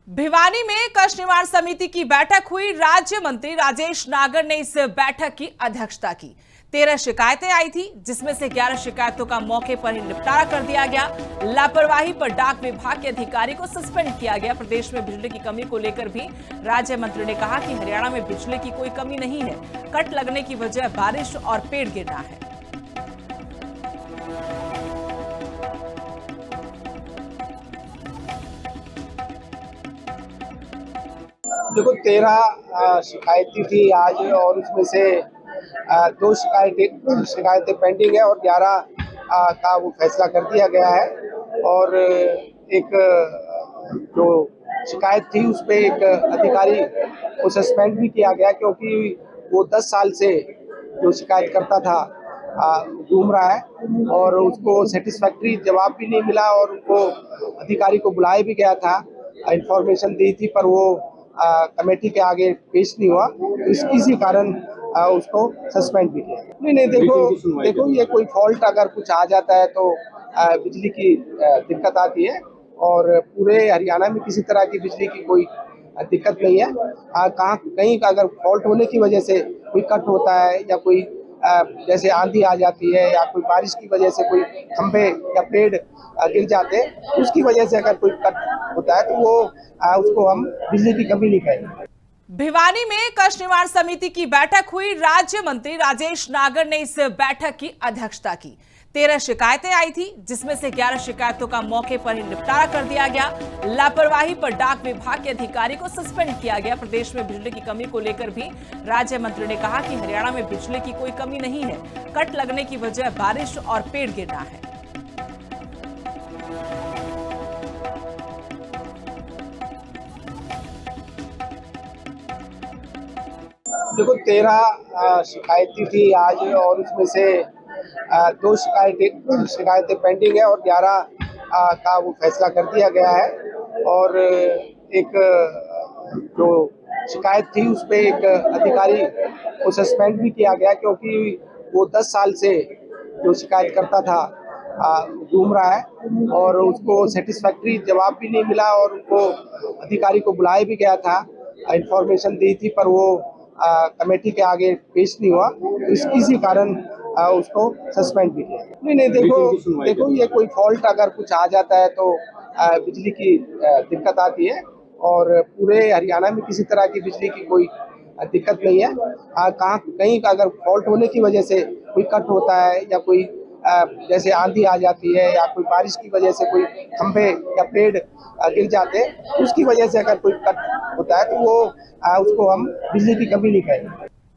भिवानी में कष्ट निवारण समिति की बैठक हुई। राज्य मंत्री राजेश नागर ने इस बैठक की अध्यक्षता की। 13 शिकायतें आई थी, जिसमें से 11 शिकायतों का मौके पर ही निपटारा कर दिया गया। लापरवाही पर डाक विभाग के अधिकारी को सस्पेंड किया गया। प्रदेश में बिजली की कमी को लेकर भी राज्य मंत्री ने कहा कि हरियाणा में बिजली की कोई कमी नहीं है, कट लगने की वजह बारिश और पेड़ गिरना है। देखो 13 शिकायतें थी आज, और उसमें से 2 शिकायतें पेंडिंग है और 11 का वो फैसला कर दिया गया है। और एक जो शिकायत थी उस पे एक अधिकारी को सस्पेंड भी किया गया, क्योंकि वो 10 साल से जो शिकायत करता था घूम रहा है और उसको सेटिस्फैक्ट्री जवाब भी नहीं मिला, और उनको अधिकारी को बुलाया भी गया था, इंफॉर्मेशन दी थी, पर वो कमेटी के आगे पेश नहीं हुआ, तो इसी कारण उसको सस्पेंड भी किया। नहीं, देखो ये कोई फॉल्ट अगर कुछ आ जाता है तो बिजली की दिक्कत आती है, और पूरे हरियाणा में किसी तरह की बिजली की कोई दिक्कत नहीं है। कहीं अगर फॉल्ट होने की वजह से कोई कट होता है, या कोई जैसे आंधी आ जाती है, या कोई बारिश की वजह से कोई खंभे या पेड़ गिर जाते हैं, उसकी वजह से अगर कोई कट होता है तो वो उसको हम बिजली की कमी नहीं कहेंगे। भिवानी में कष्ट निवारण समिति की बैठक हुई। राज्य मंत्री राजेश नागर ने इस बैठक की अध्यक्षता की। 13 शिकायतें आई थी, जिसमें से 11 शिकायतों का मौके पर ही निपटारा कर दिया गया। लापरवाही पर डाक विभाग के अधिकारी को सस्पेंड किया गया। प्रदेश में बिजली की कमी को लेकर भी राज्य मंत्री ने कहा कि हरियाणा में बिजली की कोई कमी नहीं है, कट लगने की वजह बारिश और पेड़ गिरना है। देखो 13 शिकायतें थी आज, और उसमें से 2 शिकायतें पेंडिंग है और 11 का वो फैसला कर दिया गया है। और एक जो शिकायत थी उस पे एक अधिकारी को सस्पेंड भी किया गया, क्योंकि वो 10 साल से जो शिकायत करता था घूम रहा है, और उसको सेटिस्फैक्ट्री जवाब भी नहीं मिला, और उनको अधिकारी को बुलाया भी गया था, इंफॉर्मेशन दी थी, पर वो कमेटी के आगे पेश नहीं हुआ, तो इसी कारण उसको सस्पेंड भी किया। नहीं, देखो ये कोई फॉल्ट अगर कुछ आ जाता है तो बिजली की दिक्कत आती है, और पूरे हरियाणा में किसी तरह की बिजली की कोई दिक्कत नहीं है। कहीं अगर फॉल्ट होने की वजह से कोई कट होता है, या कोई जैसे आंधी आ जाती है, या कोई बारिश की वजह से कोई खंभे या पेड़ गिर जाते हैं, उसकी वजह से अगर कोई कट होता है तो वो उसको हम बिजली की कमी नहीं कहेंगे।